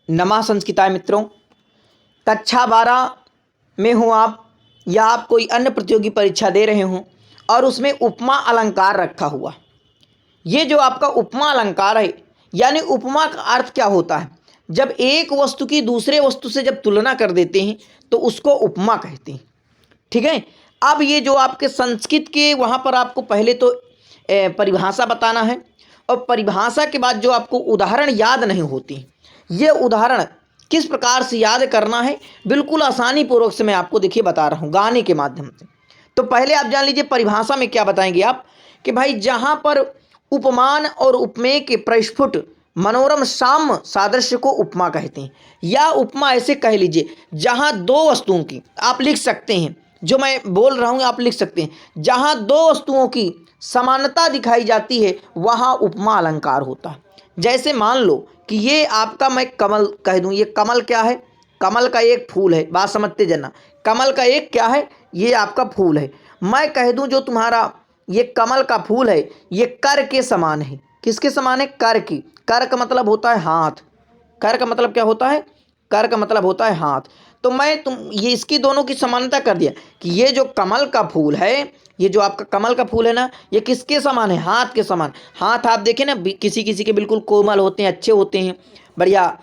नमः संस्कृताय मित्रों। कक्षा 12 में हूँ आप या आप कोई अन्य प्रतियोगी परीक्षा दे रहे हों और उसमें उपमा अलंकार रखा हुआ। ये जो आपका उपमा अलंकार है, यानी उपमा का अर्थ क्या होता है? जब एक वस्तु की दूसरे वस्तु से जब तुलना कर देते हैं तो उसको उपमा कहते हैं। ठीक है। अब ये जो आपके संस्कृत के वहाँ पर आपको पहले तो परिभाषा बताना है और परिभाषा के बाद जो आपको उदाहरण याद नहीं होती, ये उदाहरण किस प्रकार से याद करना है बिल्कुल आसानी पूर्वक से मैं आपको देखिए बता रहा हूँ गाने के माध्यम से। तो पहले आप जान लीजिए परिभाषा में क्या बताएंगे आप कि भाई जहाँ पर उपमान और उपमेय के प्रस्फुट मनोरम साम्य सादृश्य को उपमा कहते हैं। या उपमा ऐसे कह लीजिए जहाँ दो वस्तुओं की आप लिख सकते हैं, जो मैं बोल रहा हूँ आप लिख सकते हैं, जहाँ दो वस्तुओं की समानता दिखाई जाती है वहाँ उपमा अलंकार होता है। जैसे मान लो कि ये आपका मैं कमल कह दूं, ये कमल क्या है? कमल का एक फूल है। बात समझते जना, कमल का एक क्या है? ये आपका फूल है। मैं कह दूं जो तुम्हारा ये कमल का फूल है ये कर के समान है। किसके समान है? कर की। कर का मतलब होता है हाथ। कर का मतलब क्या होता है? कर का मतलब होता है हाथ। तो मैं तुम ये इसकी दोनों की समानता कर दिया कि ये जो कमल का फूल है, ये जो आपका कमल का फूल है ना, ये किसके समान है? हाथ के समान। हाथ आप देखें ना, किसी किसी के बिल्कुल कोमल होते हैं, अच्छे होते हैं, बढ़िया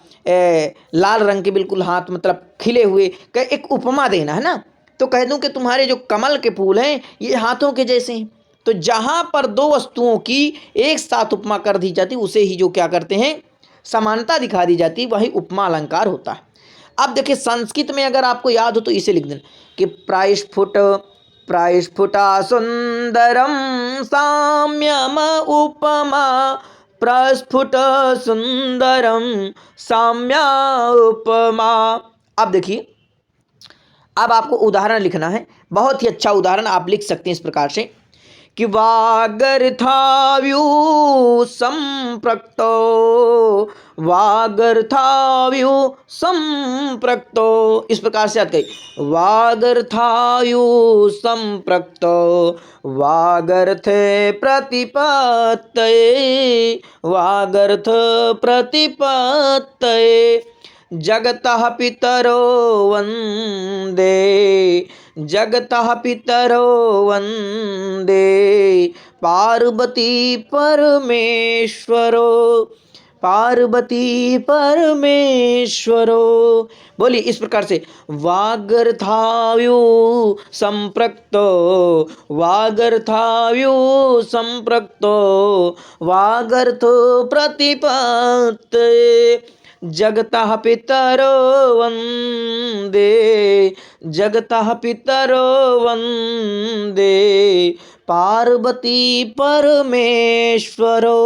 लाल रंग के बिल्कुल हाथ, मतलब खिले हुए। एक उपमा देना है ना, तो कह दूं कि तुम्हारे जो कमल के फूल हैं ये हाथों के जैसे हैं। तो जहां पर दो वस्तुओं की एक साथ उपमा कर दी जाती उसे ही जो क्या करते हैं, समानता दिखा दी जाती, वही उपमा अलंकार होता है। अब देखिए संस्कृत में अगर आपको याद हो तो इसे लिख देना कि प्रायस्फुटा सुंदरम साम्यम उपमा, प्रस्फुट सुंदरम साम्या उपमा। अब देखिए, अब आपको उदाहरण लिखना है। बहुत ही अच्छा उदाहरण आप लिख सकते हैं इस प्रकार से कि वागर्थाव्यू संप्रक्तो, वागर्थाव्यू संप्रक्तो, इस प्रकार से याद करिए। वागर्थायु संप्रक्तो वागर्थे प्रतिपत्तये, वागर्थ प्रतिपत्तये जगतः पितरो वन्दे, जगतः पितरो वन्दे पार्वती परमेश्वरो, पार्वती परमेश्वरो। बोलिए इस प्रकार से, वागर्थाव्यू संप्रक्तो, वागर्थाव्यू संप्रक्तो वागर्थ प्रतिपत्तये जगतः पितरो वन्दे, जगतः पितरो वन्दे पार्वती परमेश्वरो।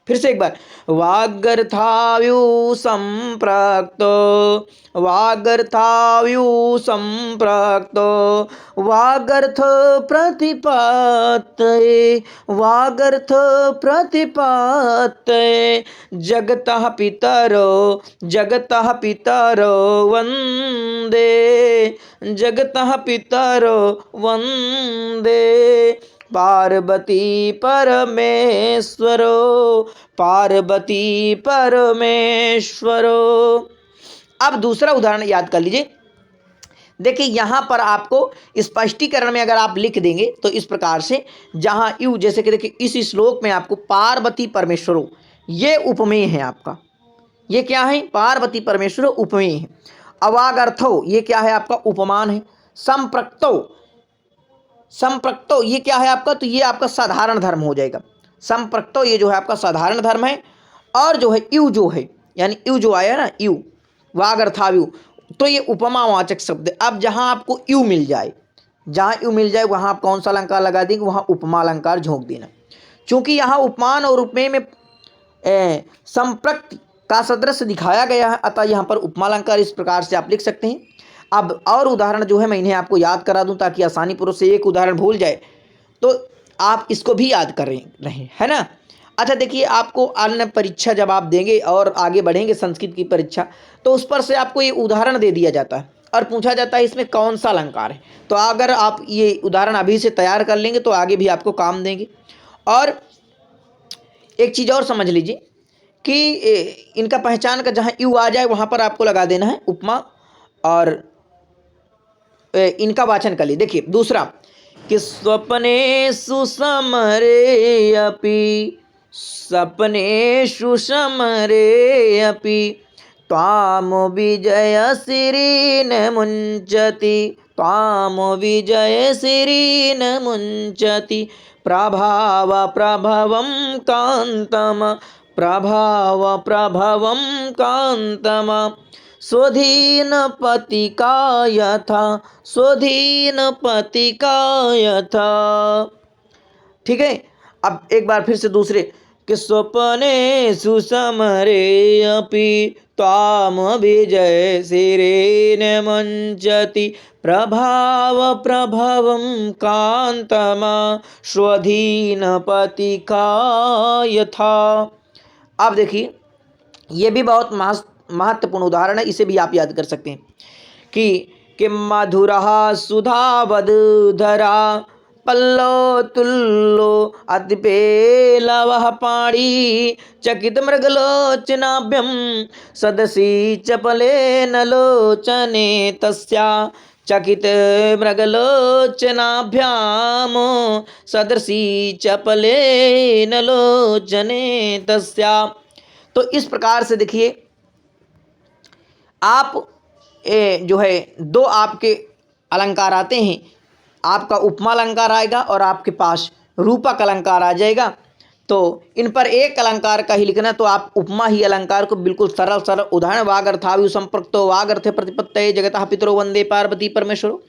फिर से एक बार, वागर्थाव्यू संप्रक्तो, वागर्थाव्यू संप्रक्तो वागर्थ प्रतिपत्तये, वागर्थ प्रतिपत्तये जगतः पितरो, जगतः पितरो वन्दे, जगतः पितरो वन्दे पार्वती परमेश्वरो, पार्वती परमेश्वरो। अब दूसरा उदाहरण याद कर लीजिए। देखिए यहां पर आपको स्पष्टीकरण में अगर आप लिख देंगे तो इस प्रकार से, जहां यू, जैसे कि देखिए इस श्लोक में आपको पार्वती परमेश्वरो ये उपमेय है आपका। ये क्या है? पार्वती परमेश्वरो उपमेय है। अवागर्थो ये क्या है? आपका उपमान है। संप्रक्तो, संप्रक्तो ये क्या है आपका? तो ये आपका साधारण धर्म हो जाएगा। संप्रक्तो ये जो है आपका साधारण धर्म है। और जो है यू जो है, यानी यू जो आया ना, यू वागर्थाव्यू, तो ये उपमावाचक शब्द है। अब जहां आपको यू मिल जाए, जहां यू मिल जाए वहां आप कौन सा अलंकार लगा देंगे? वहां उपमा अलंकार झोंक देना। चूंकि यहाँ उपमान और उपमेय में संप्रक्त का सदृश दिखाया गया है, अतः यहाँ पर उपमा अलंकार इस प्रकार से आप लिख सकते हैं। अब और उदाहरण जो है मैं इन्हें आपको याद करा दूं ताकि आसानी पूर्वक से एक उदाहरण भूल जाए तो आप इसको भी याद कर रहे है ना। अच्छा देखिए, आपको अन्य परीक्षा जब आप देंगे और आगे बढ़ेंगे संस्कृत की परीक्षा, तो उस पर से आपको ये उदाहरण दे दिया जाता है और पूछा जाता है इसमें कौन सा अलंकार है। तो अगर आप ये उदाहरण अभी से तैयार कर लेंगे तो आगे भी आपको काम देंगे। और एक चीज़ और समझ लीजिए कि इनका पहचान का जहाँ यू आ जाए वहाँ पर आपको लगा देना है उपमा, और इनका वाचन कर लीजिए। देखिए दूसरा कि स्वप्नेषु समरे अपि, सपनेषु समरे अपि त्वां विजयसिरिन मुञ्चति, त्वां विजयसिरिन मुञ्चति प्रभाव प्रभवं कान्तं, प्रभाव प्रभवं कान्तं स्वधीनपतिका यथा, स्वधीनपतिका यथा। ठीक है। अब एक बार फिर से दूसरे कि स्वप्नेषु समरे अपि त्वां विजयसिरेण मुञ्चति प्रभाव प्रभवं कान्तं स्वधीनपतिका यथा। अब देखिए ये भी बहुत महत्वपूर्ण उदाहरण है, इसे भी आप याद कर सकते हैं कि मधुरः सुधावधूधरा पल्लो तुल्लो अतिपेलवः पाणी चकित मृगलोचनाभ्यं सदसि चपलेन लोचने तस्या, चकित मृगलोचनाभ्यां सदसि चपलेन लोचने तस्या। तो इस प्रकार से देखिए आप जो है दो आपके अलंकार आते हैं, आपका उपमा अलंकार आएगा और आपके पास रूपक अलंकार आ जाएगा। तो इन पर एक अलंकार का ही लिखना, तो आप उपमा ही अलंकार को बिल्कुल सरल सरल उदाहरण वागर्थावयु संपृक्तो वागर्थे प्रतिपत्तये जगतः पितरो वंदे पार्वती परमेश्वरो,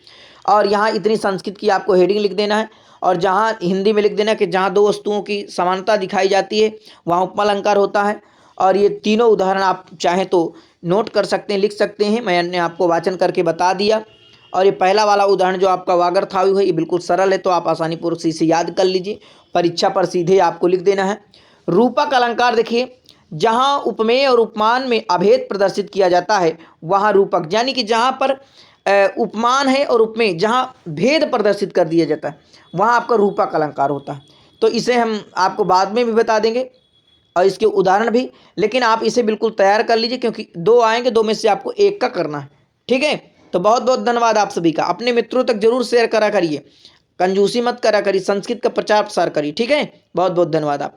और यहाँ इतनी संस्कृत की आपको हेडिंग लिख देना है, और जहाँ हिंदी में लिख देना कि जहाँ दो वस्तुओं की समानता दिखाई जाती है वहाँ उपमा अलंकार होता है। और ये तीनों उदाहरण आप चाहें तो नोट कर सकते हैं, लिख सकते हैं, मैंने आपको वाचन करके बता दिया। और ये पहला वाला उदाहरण जो आपका वागर्थावयु है ये बिल्कुल सरल है, तो आप आसानी पूर्वक इसे याद कर लीजिए, परीक्षा पर सीधे आपको लिख देना है। रूपक अलंकार देखिए जहाँ उपमेय और उपमान में अभेद प्रदर्शित किया जाता है वहाँ रूपक, यानी कि जहाँ पर उपमान है और उपमेय जहाँ भेद प्रदर्शित कर दिया जाता है वहाँ आपका रूपक अलंकार होता है। तो इसे हम आपको बाद में भी बता देंगे और इसके उदाहरण भी, लेकिन आप इसे बिल्कुल तैयार कर लीजिए क्योंकि दो आएंगे, दो में से आपको एक का करना है। ठीक है, तो बहुत बहुत धन्यवाद आप सभी का। अपने मित्रों तक जरूर शेयर करा करिए, कंजूसी मत करा करिए, संस्कृत का प्रचार प्रसार करिए। ठीक है, बहुत बहुत धन्यवाद आप।